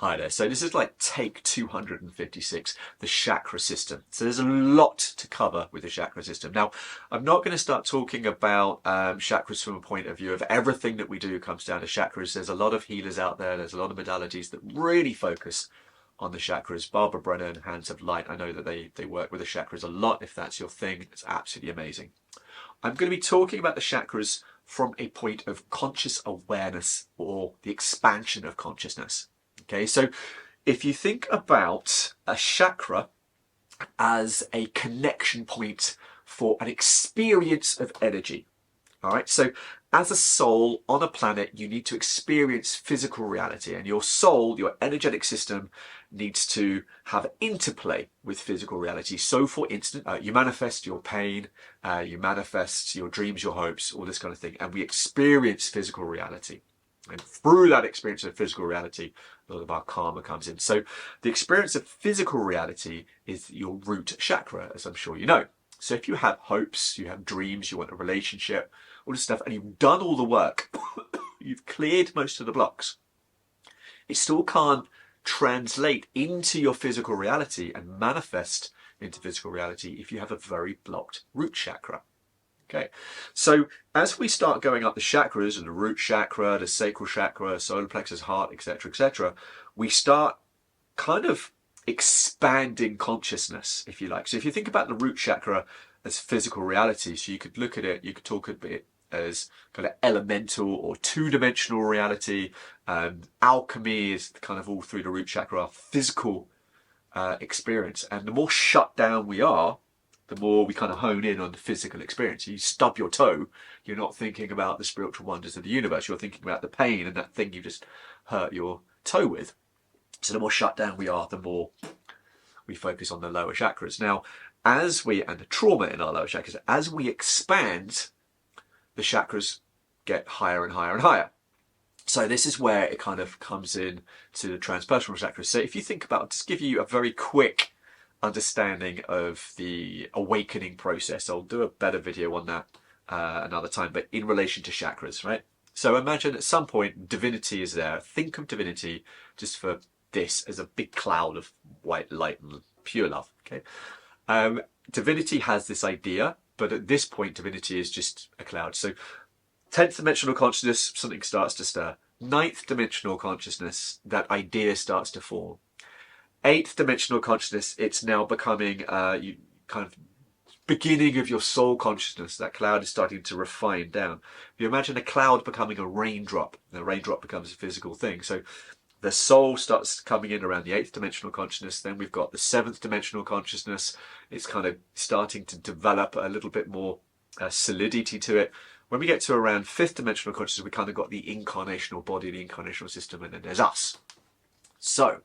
Hi there. So this is like take 256, the chakra system. So there's a lot to cover with the chakra system. Now, I'm not going to start talking about chakras from a point of view of everything that we do comes down to chakras. There's a lot of healers out there. There's a lot of modalities that really focus on the chakras. Barbara Brenner and Hands of Light, I know that they work with the chakras a lot. If that's your thing, it's absolutely amazing. I'm going to be talking about the chakras from a point of conscious awareness or the expansion of consciousness. Okay, so if you think about a chakra as a connection point for an experience of energy, all right, so as a soul on a planet, you need to experience physical reality, and your soul, your energetic system, needs to have interplay with physical reality. So, for instance, you manifest your pain, you manifest your dreams, your hopes, all this kind of thing, and we experience physical reality. And through that experience of physical reality, a lot of our karma comes in. So the experience of physical reality is your root chakra, as I'm sure you know. So if you have hopes, you have dreams, you want a relationship, all this stuff, and you've done all the work, you've cleared most of the blocks, it still can't translate into your physical reality and manifest into physical reality if you have a very blocked root chakra. Okay, so as we start going up the chakras, and the root chakra, the sacral chakra, solar plexus, heart, etc., we start kind of expanding consciousness, if you like. So if you think about the root chakra as physical reality, so you could look at it, you could talk a bit as kind of elemental or two-dimensional reality. Alchemy is kind of all through the root chakra, physical experience. And the more shut down we are, the more we kind of hone in on the physical experience. You stub your toe, you're not thinking about the spiritual wonders of the universe, you're thinking about the pain and that thing you just hurt your toe with. So the more shut down we are, the more we focus on the lower chakras. Now, and the trauma in our lower chakras, as we expand, the chakras get higher and higher and higher. So this is where it kind of comes in to the transpersonal chakras. So if you think about, just give you a very quick understanding of the awakening process. I'll do a better video on that another time, but in relation to chakras, right? So imagine at some point divinity is there. Think of divinity just for this as a big cloud of white light and pure love. Okay, divinity has this idea, but at this point divinity is just a cloud. So 10th dimensional consciousness, something starts to stir. 9th dimensional consciousness, that idea starts to form. 8th dimensional consciousness, it's now becoming you kind of beginning of your soul consciousness. That cloud is starting to refine down. If you imagine a cloud becoming a raindrop, the raindrop becomes a physical thing. So the soul starts coming in around the 8th dimensional consciousness. Then we've got the 7th dimensional consciousness. It's kind of starting to develop a little bit more solidity to it. When we get to around 5th dimensional consciousness, we kind of got the incarnational body, the incarnational system, and then there's us. So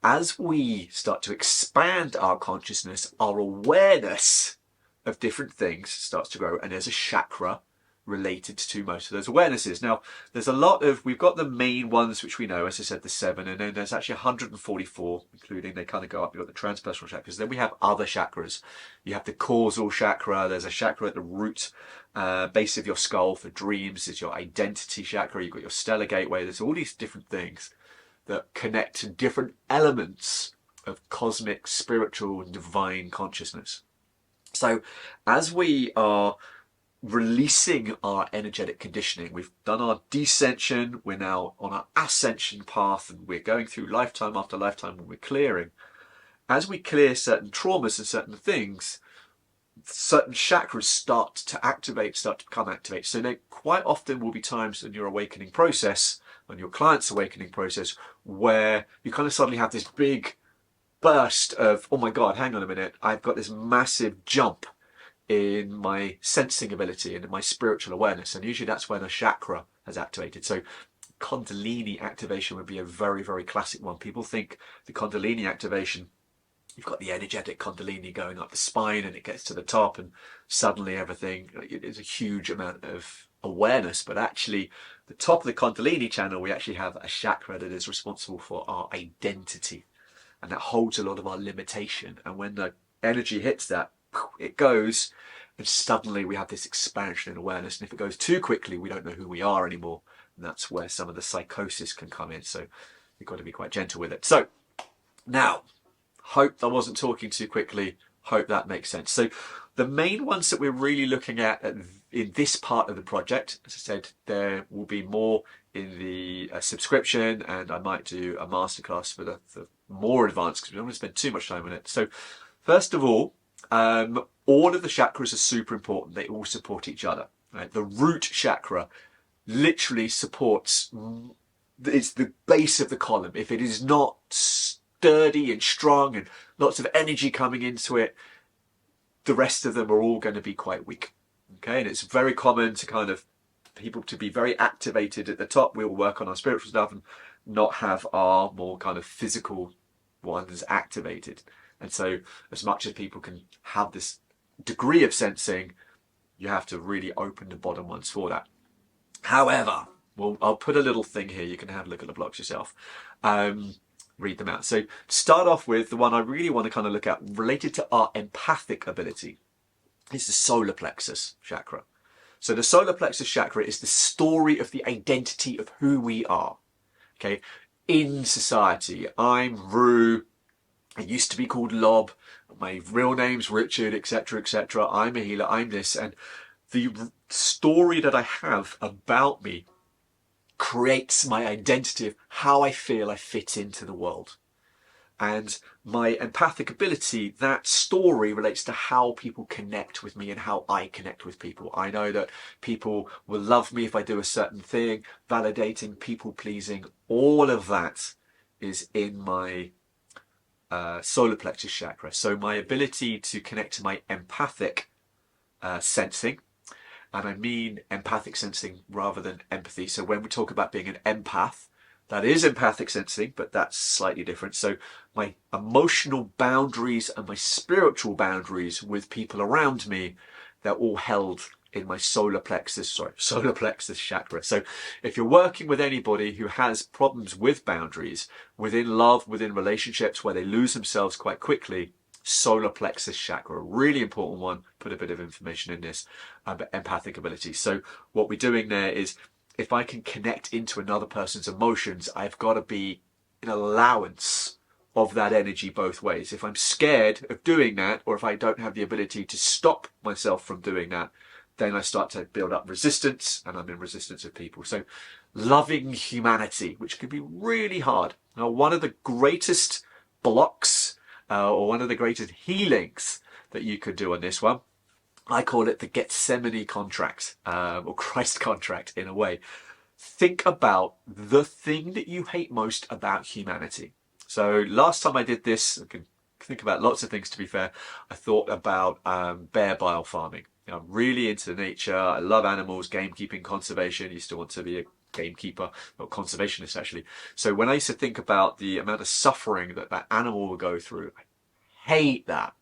as we start to expand our consciousness, our awareness of different things starts to grow, and there's a chakra related to most of those awarenesses. Now, there's a lot of, we've got the main ones which we know, as I said, the 7, and then there's actually 144, including, they kind of go up. You've got the transpersonal chakras. Then we have other chakras. You have the causal chakra. There's a chakra at the root base of your skull for dreams. There's your identity chakra. You've got your stellar gateway. There's all these different things that connect to different elements of cosmic, spiritual, and divine consciousness. So as we are releasing our energetic conditioning, we've done our descension, we're now on our ascension path, and we're going through lifetime after lifetime when we're clearing. As we clear certain traumas and certain things, certain chakras start to activate, start to become activated. So there quite often will be times in your awakening process, on your client's awakening process, where you kind of suddenly have this big burst of, oh my God, hang on a minute, I've got this massive jump in my sensing ability and in my spiritual awareness. And usually that's when a chakra has activated. So Kundalini activation would be a very, very classic one. People think the Kundalini activation, you've got the energetic Kundalini going up the spine and it gets to the top and suddenly everything, it's a huge amount of awareness. But actually the top of the Kundalini channel, we actually have a chakra that is responsible for our identity, and that holds a lot of our limitation. And when the energy hits that, it goes, and suddenly we have this expansion in awareness. And if it goes too quickly, we don't know who we are anymore, and that's where some of the psychosis can come in. So you've got to be quite gentle with it. So now, hope I wasn't talking too quickly. Hope that makes sense. So the main ones that we're really looking at in this part of the project, as I said, there will be more in the subscription, and I might do a masterclass for the more advanced, because we don't want to spend too much time on it. So first of all of the chakras are super important. They all support each other. Right? The root chakra literally supports, it's the base of the column. If it is not sturdy and strong and lots of energy coming into it, the rest of them are all going to be quite weak. Okay, and it's very common to kind of people to be very activated at the top. We all work on our spiritual stuff and not have our more kind of physical ones activated. And so as much as people can have this degree of sensing, you have to really open the bottom ones for that. However, well, I'll put a little thing here. You can have a look at the blocks yourself. Read them out. So to start off with, the one I really want to kind of look at related to our empathic ability is the solar plexus chakra. So the solar plexus chakra is the story of the identity of who we are. Okay, in society, I'm Rue. I used to be called Lob. My real name's Richard, etc., etc. I'm a healer. I'm this, and the story that I have about me creates my identity of how I feel I fit into the world. And my empathic ability, that story relates to how people connect with me and how I connect with people. I know that people will love me if I do a certain thing, validating, people pleasing, all of that is in my solar plexus chakra. So my ability to connect to my empathic sensing, and I mean empathic sensing rather than empathy. So when we talk about being an empath, that is empathic sensing, but that's slightly different. So my emotional boundaries and my spiritual boundaries with people around me, they're all held in my solar plexus chakra. So if you're working with anybody who has problems with boundaries, within love, within relationships where they lose themselves quite quickly, solar plexus chakra, a really important one. Put a bit of information in this, but empathic ability. So what we're doing there is, if I can connect into another person's emotions, I've got to be in allowance of that energy both ways. If I'm scared of doing that, or if I don't have the ability to stop myself from doing that, then I start to build up resistance, and I'm in resistance of people. So loving humanity, which can be really hard. Now, one of the greatest blocks, or one of the greatest healings that you could do on this one, I call it the Gethsemane contract, or Christ contract in a way. Think about the thing that you hate most about humanity. So last time I did this, I can think about lots of things, to be fair. I thought about bear bile farming. I'm really into nature. I love animals, gamekeeping, conservation. I used to want to be a gamekeeper, or conservationist actually. So when I used to think about the amount of suffering that that animal will go through, I hate that.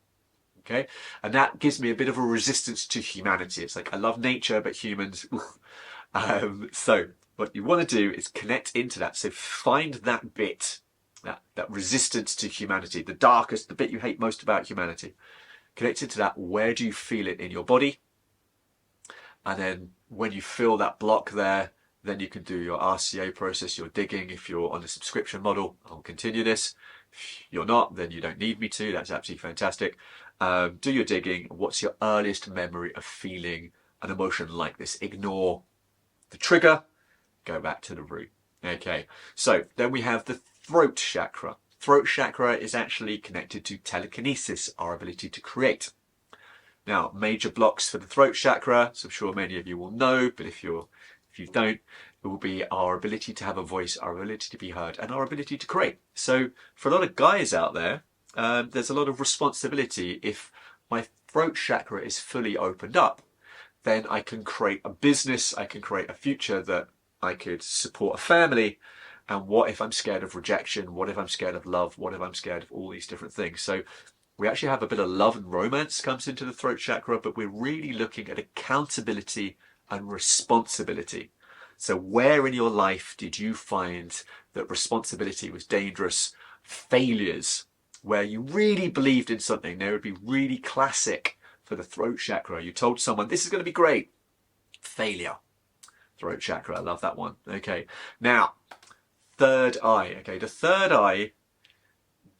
Okay, and that gives me a bit of a resistance to humanity. It's like, I love nature, but humans. So what you want to do is connect into that. So find that bit, that resistance to humanity, the darkest, the bit you hate most about humanity. Connect into that. Where do you feel it in your body? And then when you feel that block there, then you can do your RCA process, your digging. If you're on a subscription model, I'll continue this. If you're not, then you don't need me to. That's absolutely fantastic. Do your digging. What's your earliest memory of feeling an emotion like this? Ignore the trigger, go back to the root. Okay, so then we have the throat chakra. Throat chakra is actually connected to telekinesis, our ability to create. Now, major blocks for the throat chakra, so I'm sure many of you will know, but if you don't, it will be our ability to have a voice, our ability to be heard, and our ability to create. So for a lot of guys out there, there's a lot of responsibility. If my throat chakra is fully opened up, then I can create a business, I can create a future that I could support a family. And what if I'm scared of rejection? What if I'm scared of love? What if I'm scared of all these different things? So we actually have a bit of love and romance comes into the throat chakra, but we're really looking at accountability and responsibility. So where in your life did you find that responsibility was dangerous? Failures, where you really believed in something, they would be really classic for the throat chakra. You told someone, this is going to be great. Failure. Throat chakra, I love that one. Okay, now, third eye. Okay, the third eye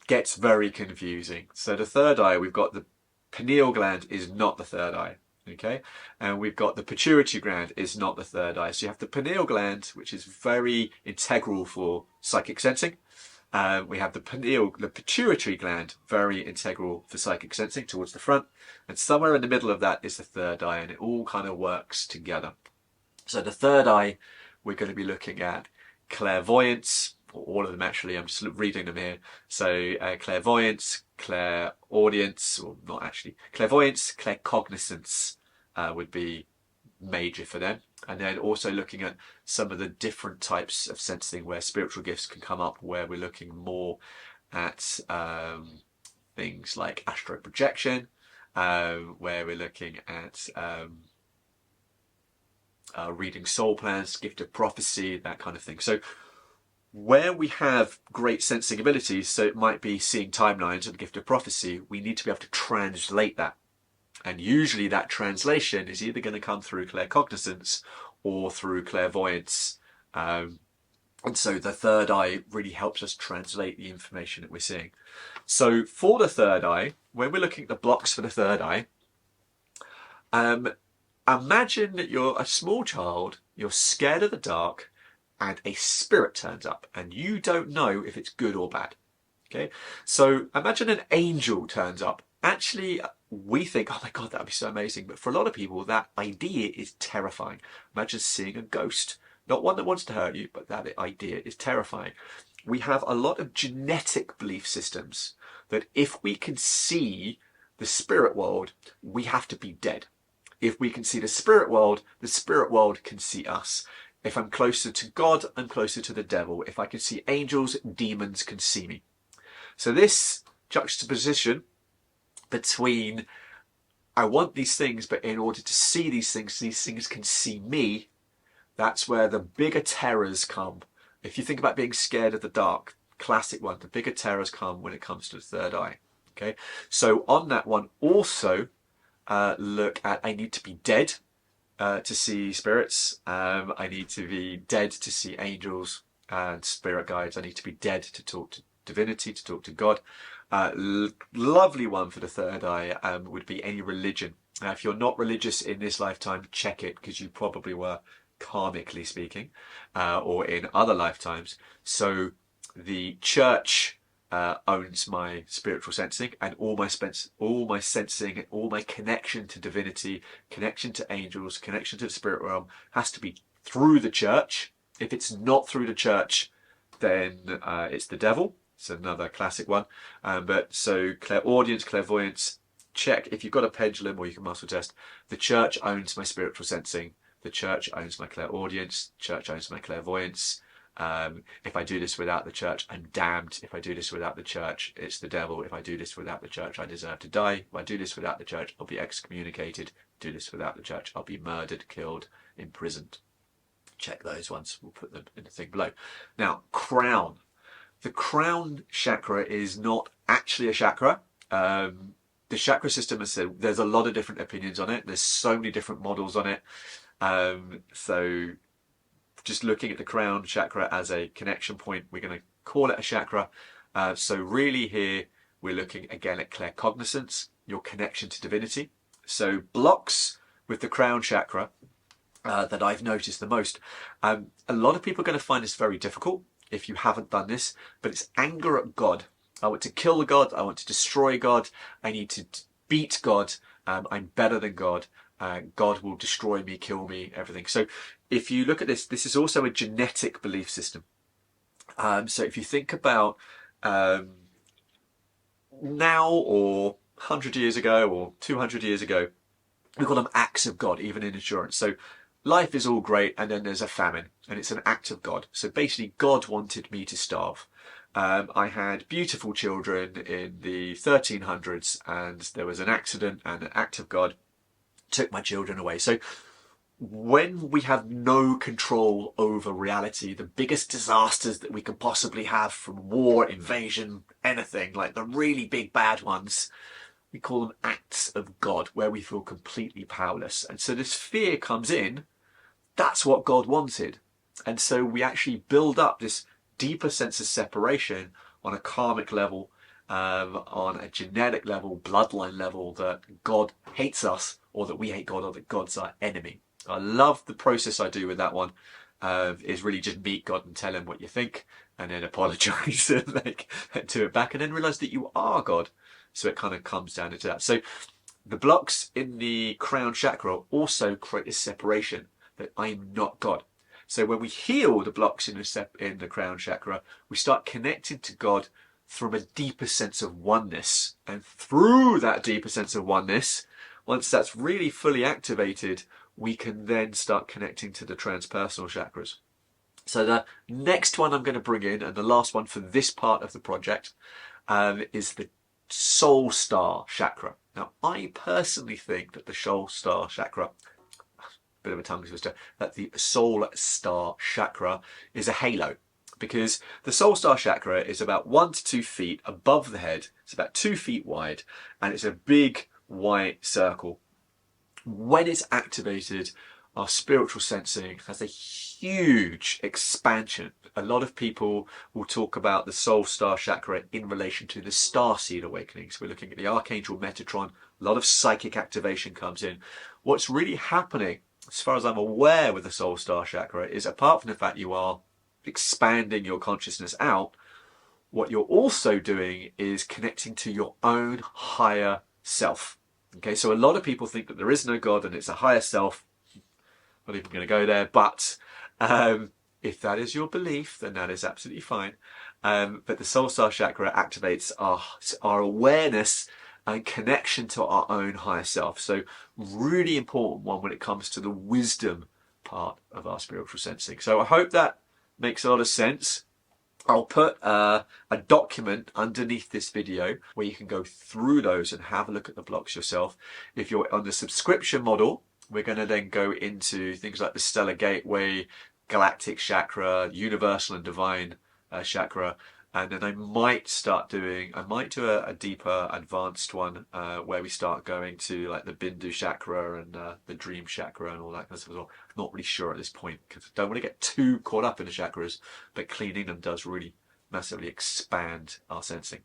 gets very confusing. So the third eye, we've got the pineal gland is not the third eye. Okay, and we've got the pituitary gland is not the third eye. So you have the pineal gland, which is very integral for psychic sensing. We have the pituitary gland, very integral for psychic sensing towards the front. And somewhere in the middle of that is the third eye, and it all kind of works together. So the third eye, we're going to be looking at clairvoyance, or all of them actually, I'm just reading them here. So clairvoyance, clairaudience, or not actually, clairvoyance, claircognizance would be major for them. And then also looking at some of the different types of sensing where spiritual gifts can come up, where we're looking more at things like astral projection, where we're looking at reading soul plans, gift of prophecy, that kind of thing. So where we have great sensing abilities, so it might be seeing timelines and gift of prophecy, we need to be able to translate that. And usually that translation is either going to come through claircognizance or through clairvoyance. And so the third eye really helps us translate the information that we're seeing. So for the third eye, when we're looking at the blocks for the third eye, imagine that you're a small child, you're scared of the dark, and a spirit turns up, and you don't know if it's good or bad. Okay, so imagine an angel turns up. Actually, we think, oh my God, that would be so amazing. But for a lot of people, that idea is terrifying. Imagine seeing a ghost. Not one that wants to hurt you, but that idea is terrifying. We have a lot of genetic belief systems that if we can see the spirit world, we have to be dead. If we can see the spirit world can see us. If I'm closer to God, I'm closer to the devil. If I can see angels, demons can see me. So this juxtaposition between I want these things, but in order to see these things can see me, that's where the bigger terrors come. If you think about being scared of the dark, classic one, the bigger terrors come when it comes to the third eye. Okay, so on that one also look at I need to be dead to see spirits. I need to be dead to see angels and spirit guides. I need to be dead to talk to divinity, to talk to God. Lovely one for the third eye would be any religion. Now, if you're not religious in this lifetime, check it, because you probably were, karmically speaking, or in other lifetimes. So the church owns my spiritual sensing, and all my sensing, all my connection to divinity, connection to angels, connection to the spirit realm has to be through the church. If it's not through the church, then it's the devil. It's another classic one. But so clairaudience, clairvoyance, check if you've got a pendulum, or you can muscle test. The church owns my spiritual sensing. The church owns my clairaudience. The church owns my clairvoyance. If I do this without the church, I'm damned. If I do this without the church, it's the devil. If I do this without the church, I deserve to die. If I do this without the church, I'll be excommunicated. Do this without the church, I'll be murdered, killed, imprisoned. Check those ones. We'll put them in the thing below. Now, crown. The crown chakra is not actually a chakra. The chakra system, as I said, there's a lot of different opinions on it. There's so many different models on it. So just looking at the crown chakra as a connection point, we're going to call it a chakra. So really here, we're looking again at claircognizance, your connection to divinity. So blocks with the crown chakra that I've noticed the most. A lot of people are going to find this very difficult if you haven't done this, but it's anger at God. I want to kill God. I want to destroy God. I need to beat God. I'm better than God. God will destroy me, kill me, everything. So if you look at this, this is also a genetic belief system. So if you think about now or 100 years ago or 200 years ago, we call them acts of God, even in insurance. So life is all great, and then there's a famine, and it's an act of God. So basically, God wanted me to starve. I had beautiful children in the 1300s, and there was an accident, and an act of God took my children away. So when we have no control over reality, the biggest disasters that we could possibly have, from war, invasion, anything, like the really big bad ones, we call them acts of God, where we feel completely powerless. And so this fear comes in. That's what God wanted. And so we actually build up this deeper sense of separation on a karmic level, on a genetic level, bloodline level, that God hates us, or that we hate God, or that God's our enemy. I love the process I do with that one. Is really just meet God and tell him what you think, and then apologize and like do it back, and then realize that you are God. So it kind of comes down into that. So the blocks in the crown chakra also create this separation that I'm not God. So when we heal the blocks in the crown chakra, we start connecting to God from a deeper sense of oneness. And through that deeper sense of oneness, once that's really fully activated, we can then start connecting to the transpersonal chakras. So the next one I'm going to bring in, and the last one for this part of the project, is the soul star chakra. Now, I personally think that the soul star chakra, bit of a tongue twister, that the soul star chakra is a halo. Because the soul star chakra is about 1 to 2 feet above the head. It's about 2 feet wide, and it's a big white circle. When it's activated, our spiritual sensing has a huge expansion. A lot of people will talk about the soul star chakra in relation to the starseed awakening. So we're looking at the Archangel Metatron. A lot of psychic activation comes in. What's really happening, as far as I'm aware with the soul star chakra, is apart from the fact you are expanding your consciousness out, what you're also doing is connecting to your own higher self. Okay, so a lot of people think that there is no God and it's a higher self. Not even going to go there, but if that is your belief, then that is absolutely fine. But the soul star chakra activates our awareness and connection to our own higher self. So really important one when it comes to the wisdom part of our spiritual sensing. So I hope that makes a lot of sense. I'll put a document underneath this video where you can go through those and have a look at the blocks yourself. If you're on the subscription model, we're going to then go into things like the Stellar Gateway, Galactic Chakra, Universal and Divine Chakra, and then I might do a deeper, advanced one where we start going to like the Bindu Chakra and the Dream Chakra and all that kind of stuff as well. I'm not really sure at this point because I don't want to get too caught up in the chakras, but cleaning them does really massively expand our sensing.